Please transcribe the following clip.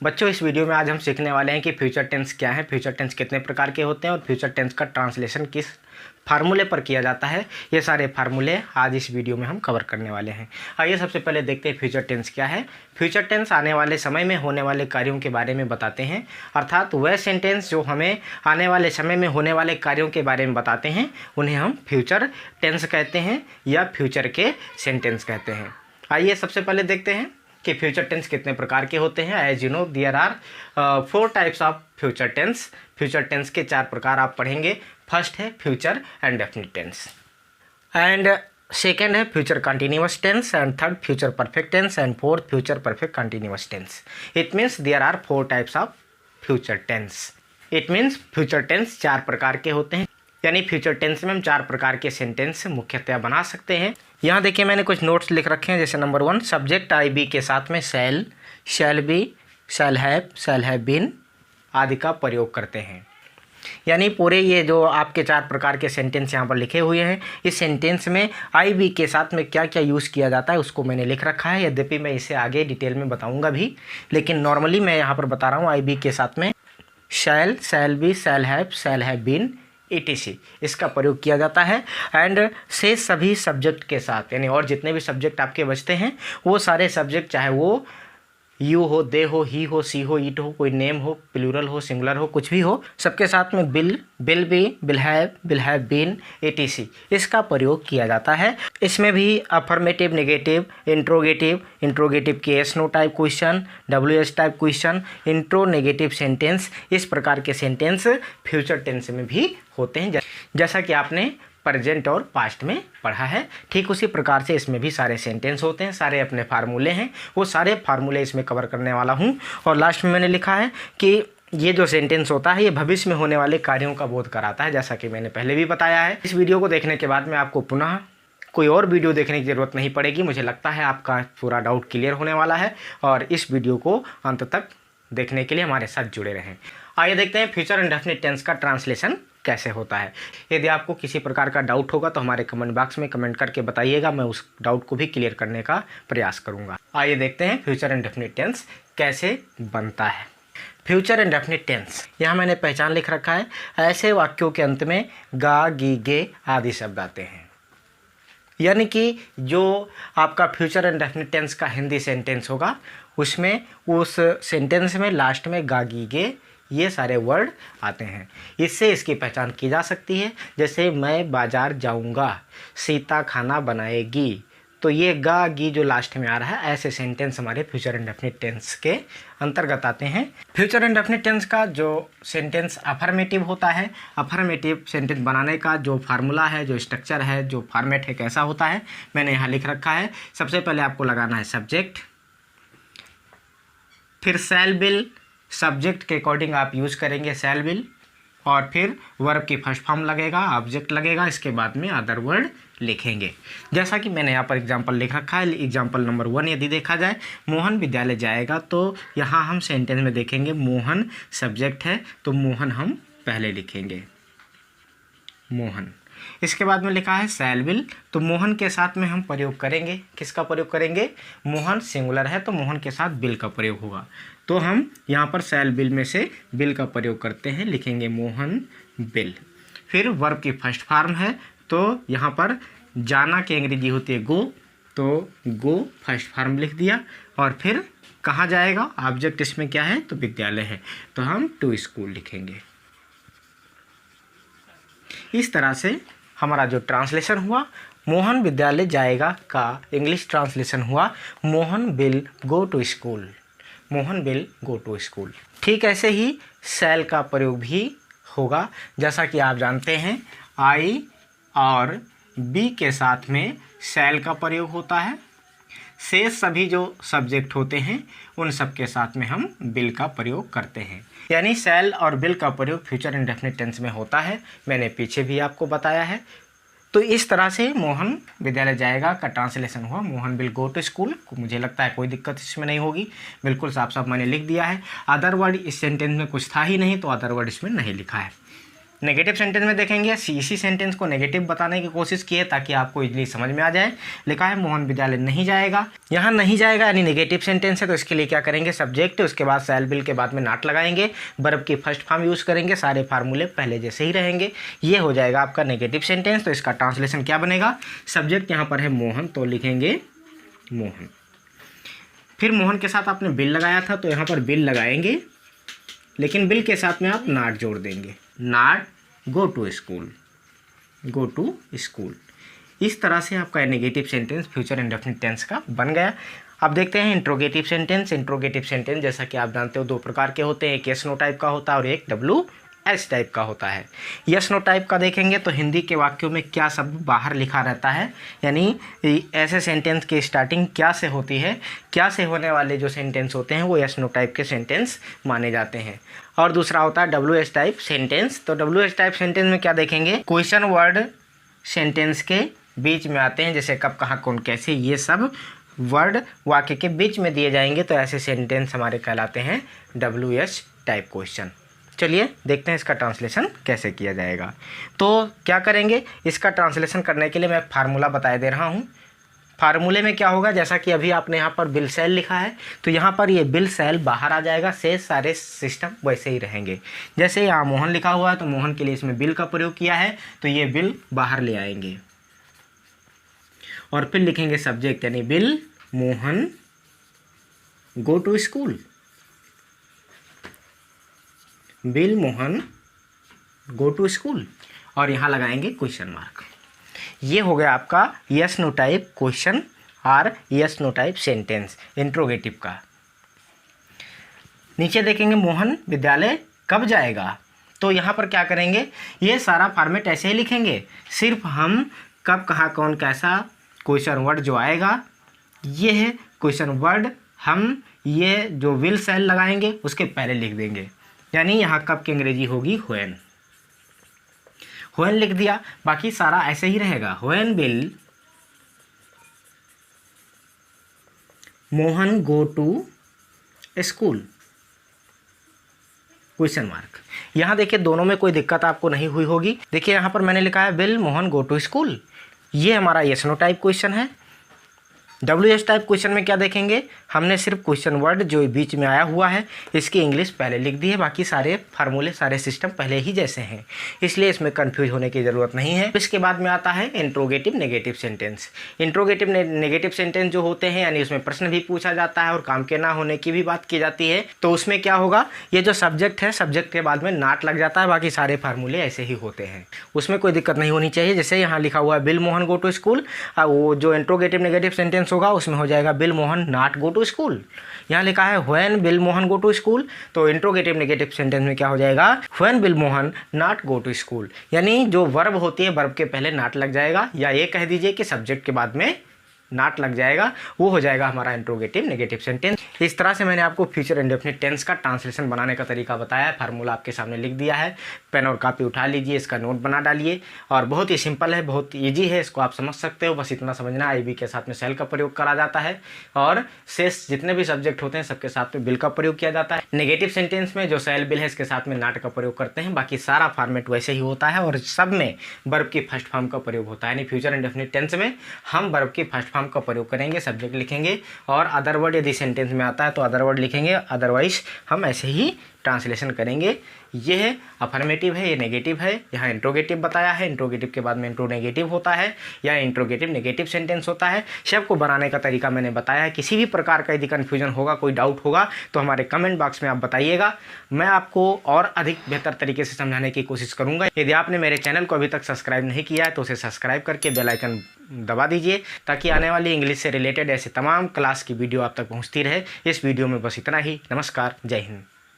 बच्चों, इस वीडियो में आज हम सीखने वाले हैं कि फ्यूचर टेंस क्या है, फ्यूचर टेंस कितने प्रकार के होते हैं और फ्यूचर टेंस का ट्रांसलेशन किस फार्मूले पर किया जाता है। ये सारे फार्मूले आज इस वीडियो में हम कवर करने वाले हैं। आइए सबसे पहले देखते हैं फ्यूचर टेंस क्या है। फ्यूचर टेंस आने वाले समय में होने वाले कार्यों के बारे में बताते हैं, अर्थात वह सेंटेंस जो हमें आने वाले समय में होने वाले कार्यों के बारे में बताते हैं उन्हें हम फ्यूचर टेंस कहते हैं या फ्यूचर के सेंटेंस कहते हैं। आइए सबसे पहले देखते हैं कि फ्यूचर टेंस कितने प्रकार के होते हैं। As you know there are 4 types of future tense. Future tense के 4 प्रकार आप पढ़ेंगे। फर्स्ट है future indefinite tense, and second है future continuous tense, and third future perfect tense, and fourth future perfect continuous tense. It means there are 4 types of future tense. It means future tense 4 प्रकार के होते हैं, यानी future tense में हम 4 प्रकार के सेंटेंस मुख्यतः बना सकते हैं। यहाँ देखिए मैंने कुछ नोट्स लिख रखे हैं। जैसे नंबर 1, सब्जेक्ट आई बी के साथ में shall, shall be, shall have been आदि का प्रयोग करते हैं। यानी पूरे ये जो आपके 4 प्रकार के सेंटेंस यहाँ पर लिखे हुए हैं, इस सेंटेंस में आई बी के साथ में क्या क्या यूज़ किया जाता है उसको मैंने लिख रखा है। यद्यपि मैं इसे आगे डिटेल में बताऊँगा भी, लेकिन नॉर्मली मैं यहाँ पर बता रहा हूँ आई बी के साथ में shall, shall be, shall have been etc इसका प्रयोग किया जाता है। एंड से सभी सब्जेक्ट के साथ, यानी और जितने भी सब्जेक्ट आपके बचते हैं वो सारे सब्जेक्ट, चाहे वो यू हो, दे हो, ही हो, सी हो, इट हो, कोई नेम हो, प्लूरल हो, सिंगुलर हो, कुछ भी हो, सबके साथ में will be, will have been etc इसका प्रयोग किया जाता है। इसमें भी अफर्मेटिव, नेगेटिव, इंट्रोगेटिव के yes no type question, WH type question, intro negative sentence, इस प्रकार के सेंटेंस फ्यूचर टेंस में भी होते हैं, जैसा कि आपने प्रेजेंट और पास्ट में पढ़ा है। ठीक उसी प्रकार से इसमें भी सारे सेंटेंस होते हैं, सारे अपने फार्मूले हैं, वो सारे फार्मूले इसमें कवर करने वाला हूँ। और लास्ट में मैंने लिखा है कि ये जो सेंटेंस होता है ये भविष्य में होने वाले कार्यों का बोध कराता है, जैसा कि मैंने पहले भी बताया है। इस वीडियो को देखने के बाद में आपको पुनः कोई और वीडियो देखने की ज़रूरत नहीं पड़ेगी। मुझे लगता है आपका पूरा डाउट क्लियर होने वाला है, और इस वीडियो को अंत तक देखने के लिए हमारे साथ जुड़े रहें। आइए देखते हैं फ्यूचर इंडेफिनिट टेंस का ट्रांसलेशन कैसे होता है। यदि आपको किसी प्रकार का डाउट होगा तो हमारे कमेंट बॉक्स में कमेंट करके बताइएगा, मैं उस डाउट को भी क्लियर करने का प्रयास करूंगा। आइए देखते हैं फ्यूचर इंडेफिनिट टेंस कैसे बनता है। फ्यूचर इंडेफिनिट टेंस, यहाँ मैंने पहचान लिख रखा है। ऐसे वाक्यों के अंत में गा, गी, गे आदि शब्द आते हैं, यानी कि जो आपका फ्यूचर इंडेफिनिट टेंस का हिंदी सेंटेंस होगा उसमें उस सेंटेंस में लास्ट में गा, गी, गे ये सारे वर्ड आते हैं। इससे इसकी पहचान की जा सकती है। जैसे मैं बाजार जाऊंगा, सीता खाना बनाएगी, तो ये गा, गी जो लास्ट में आ रहा है, ऐसे सेंटेंस हमारे फ्यूचर इंडेफिनिट टेंस के अंतर्गत आते हैं। फ्यूचर इंडेफिनिट टेंस का जो सेंटेंस अफर्मेटिव होता है, अफर्मेटिव सेंटेंस बनाने का जो फार्मूला है, जो स्ट्रक्चर है, जो फॉर्मेट है, कैसा होता है मैंने यहाँ लिख रखा है। सबसे पहले आपको लगाना है सब्जेक्ट, फिर शैल विल, सब्जेक्ट के अकॉर्डिंग आप यूज़ करेंगे शैल विल, और फिर वर्ब की फर्स्ट फॉर्म लगेगा, ऑब्जेक्ट लगेगा, इसके बाद में अदर वर्ड लिखेंगे। जैसा कि मैंने यहाँ पर एग्जांपल लिख रखा है। एग्जांपल नंबर 1 यदि देखा जाए, मोहन विद्यालय जाएगा, तो यहाँ हम सेंटेंस में देखेंगे मोहन सब्जेक्ट है तो मोहन हम पहले लिखेंगे, मोहन। इसके बाद में लिखा है शैल विल, तो मोहन के साथ में हम प्रयोग करेंगे, किसका प्रयोग करेंगे, मोहन सिंगुलर है तो मोहन के साथ बिल का प्रयोग होगा, तो हम यहाँ पर शैल बिल में से बिल का प्रयोग करते हैं, लिखेंगे मोहन बिल। फिर वर्ब की फर्स्ट फॉर्म है तो यहाँ पर जाना की अंग्रेजी होती है गो, तो गो फर्स्ट फॉर्म लिख दिया, और फिर कहाँ जाएगा, ऑब्जेक्ट इसमें क्या है तो विद्यालय है, तो हम टू स्कूल लिखेंगे। इस तरह से हमारा जो ट्रांसलेशन हुआ मोहन विद्यालय जाएगा का इंग्लिश ट्रांसलेशन हुआ Mohan will go to school, Mohan will go to school. ठीक ऐसे ही शैल का प्रयोग भी होगा। जैसा कि आप जानते हैं आई और बी के साथ में शैल का प्रयोग होता है। शेष सभी जो सब्जेक्ट होते हैं उन सब के साथ में हम विल का प्रयोग करते हैं, यानी शैल और विल का प्रयोग फ्यूचर इंडेफिनिट टेंस में होता है। मैंने पीछे भी आपको बताया है। तो इस तरह से मोहन विद्यालय जाएगा का ट्रांसलेशन हुआ Mohan will go to school. मुझे लगता है कोई दिक्कत इसमें नहीं होगी, बिल्कुल साफ साफ मैंने लिख दिया है। अदर वर्ड इस सेंटेंस में कुछ था ही नहीं तो अदर वर्ड इसमें नहीं लिखा है। नेगेटिव सेंटेंस में देखेंगे इसी सेंटेंस को नेगेटिव बताने की कोशिश की है ताकि आपको इजीली समझ में आ जाए। लिखा है मोहन विद्यालय नहीं जाएगा। यहाँ नहीं जाएगा यानी नेगेटिव सेंटेंस है, तो इसके लिए क्या करेंगे, सब्जेक्ट, उसके बाद शैल विल के बाद में नॉट लगाएंगे, वर्ब की फर्स्ट फॉर्म यूज़ करेंगे, सारे फार्मूले पहले जैसे ही रहेंगे। ये हो जाएगा आपका नेगेटिव सेंटेंस। तो इसका ट्रांसलेशन क्या बनेगा, सब्जेक्ट यहाँ पर है मोहन तो लिखेंगे मोहन। फिर मोहन के साथ आपने बिल लगाया था तो यहाँ पर बिल लगाएंगे, लेकिन बिल के साथ में आप नॉट जोड़ देंगे, not go to school, go to school. इस तरह से आपका negative sentence future indefinite tense का बन गया। अब देखते हैं इंट्रोगेटिव सेंटेंस। इंट्रोगेटिव सेंटेंस जैसा कि आप जानते हो दो प्रकार के होते हैं, एक यस नो टाइप का होता है और एक WS टाइप का होता है। यस नो टाइप का देखेंगे तो हिंदी के वाक्यों में क्या शब्द बाहर लिखा रहता है, यानी ऐसे सेंटेंस की स्टार्टिंग क्या से होती है, क्या से होने वाले जो सेंटेंस होते हैं वो यस नो टाइप के सेंटेंस माने जाते हैं। और दूसरा होता है WS टाइप सेंटेंस। तो WS टाइप सेंटेंस में क्या देखेंगे, क्वेश्चन वर्ड सेंटेंस के बीच में आते हैं, जैसे कब, कहाँ, कौन, कैसे, ये सब वर्ड वाक्य के बीच में दिए जाएंगे, तो ऐसे सेंटेंस हमारे कहलाते हैं WS टाइप क्वेश्चन। चलिए देखते हैं इसका ट्रांसलेशन कैसे किया जाएगा। तो क्या करेंगे, इसका ट्रांसलेशन करने के लिए मैं फार्मूला बता दे रहा हूँ। फार्मूले में क्या होगा, जैसा कि अभी आपने यहाँ पर बिल सेल लिखा है तो यहाँ पर ये बिल सेल बाहर आ जाएगा, से सारे सिस्टम वैसे ही रहेंगे। जैसे यहाँ मोहन लिखा हुआ है तो मोहन के लिए इसमें बिल का प्रयोग किया है तो ये बिल बाहर ले आएंगे, और फिर लिखेंगे सब्जेक्ट यानी will Mohan go to school, will Mohan go to school, और यहाँ लगाएंगे क्वेश्चन मार्क। ये हो गया आपका यस नो टाइप क्वेश्चन और yes no type sentence interrogative का। नीचे देखेंगे मोहन विद्यालय कब जाएगा, तो यहाँ पर क्या करेंगे, ये सारा फॉर्मेट ऐसे ही लिखेंगे, सिर्फ हम कब, कहाँ, कौन, कैसा क्वेश्चन वर्ड जो आएगा ये है क्वेश्चन वर्ड, हम ये जो विल सेल लगाएंगे उसके पहले लिख देंगे, यानी यहाँ कब की अंग्रेजी होगी व्हेन, व्हेन लिख दिया। बाकी सारा ऐसे ही रहेगा, when will Mohan go to school, question mark. यहाँ देखिए दोनों में कोई दिक्कत आपको नहीं हुई होगी। देखिए यहाँ पर मैंने लिखा है will Mohan go to school, ये हमारा यस नो टाइप क्वेश्चन है। WS टाइप क्वेश्चन में क्या देखेंगे, हमने सिर्फ क्वेश्चन वर्ड जो बीच में आया हुआ है इसकी इंग्लिश पहले लिख दी है, बाकी सारे फार्मूले सारे सिस्टम पहले ही जैसे हैं, इसलिए इसमें कंफ्यूज होने की ज़रूरत नहीं है। इसके बाद में आता है interrogative negative sentence. Interrogative negative sentence जो होते हैं यानी उसमें प्रश्न भी पूछा जाता है और काम के ना होने की भी बात की जाती है। तो उसमें क्या होगा, ये जो सब्जेक्ट है सब्जेक्ट के बाद में नॉट लग जाता है, बाकी सारे फार्मूले ऐसे ही होते हैं, उसमें कोई दिक्कत नहीं होनी चाहिए। जैसे यहाँ लिखा हुआ है will Mohan go to school, वो जो इंट्रोगेटिव नेगेटिव सेंटेंस होगा उसमें हो जाएगा will Mohan not go to school. यहाँ लिखा है when will Mohan go to school, तो इंट्रोगेटिव नेगेटिव सेंटेंस में क्या हो जाएगा, when will Mohan not go to school, यानी जो वर्ब होती है वर्ब के पहले नॉट लग जाएगा, या ये कह दीजिए कि सब्जेक्ट के बाद में नॉट लग जाएगा, वो हो जाएगा हमारा इंट्रोगेटिव नेगेटिव सेंटेंस। इस तरह से मैंने आपको फ्यूचर इंडेफिनिट टेंस का ट्रांसलेशन बनाने का तरीका बताया है, फार्मूला आपके सामने लिख दिया है, पेन और कॉपी उठा लीजिए, इसका नोट बना डालिए, और बहुत ही सिंपल है, बहुत ईजी है, इसको आप समझ सकते हो, बस इतना समझना IB के साथ में सेल का प्रयोग करा जाता है, और शेष जितने भी सब्जेक्ट होते हैं सबके साथ में बिल का प्रयोग किया जाता है। नेगेटिव सेंटेंस में जो सेल बिल है इसके साथ में नॉट का प्रयोग करते हैं, बाकी सारा फॉर्मेट वैसे ही होता है, और सब में वर्ब की फर्स्ट फॉर्म का प्रयोग होता है, यानी फ्यूचर इंडेफिनिट टेंस में हम वर्ब की फर्स्ट फॉर्म का प्रयोग करेंगे, सब्जेक्ट लिखेंगे, और अदर वर्ड यदि सेंटेंस में आता है तो अदर वर्ड लिखेंगे, अदरवाइज हम ऐसे ही ट्रांसलेशन करेंगे। ये है अफर्मेटिव है, ये नेगेटिव है, यहाँ इंट्रोगेटिव बताया है, इंट्रोगेटिव के बाद में इंट्रोनेगेटिव होता है या इंट्रोगेटिव नेगेटिव सेंटेंस होता है। सबको बनाने का तरीका मैंने बताया है। किसी भी प्रकार का यदि कन्फ्यूजन होगा, कोई डाउट होगा तो हमारे कमेंट बॉक्स में आप बताइएगा, मैं आपको और अधिक बेहतर तरीके से समझाने की कोशिश करूँगा। यदि आपने मेरे चैनल को अभी तक सब्सक्राइब नहीं किया है तो उसे सब्सक्राइब करके बेल आइकन दबा दीजिए, ताकि आने वाली इंग्लिश से रिलेटेड ऐसे तमाम क्लास की वीडियो आप तक पहुँचती रहे। इस वीडियो में बस इतना ही। नमस्कार, जय हिंद।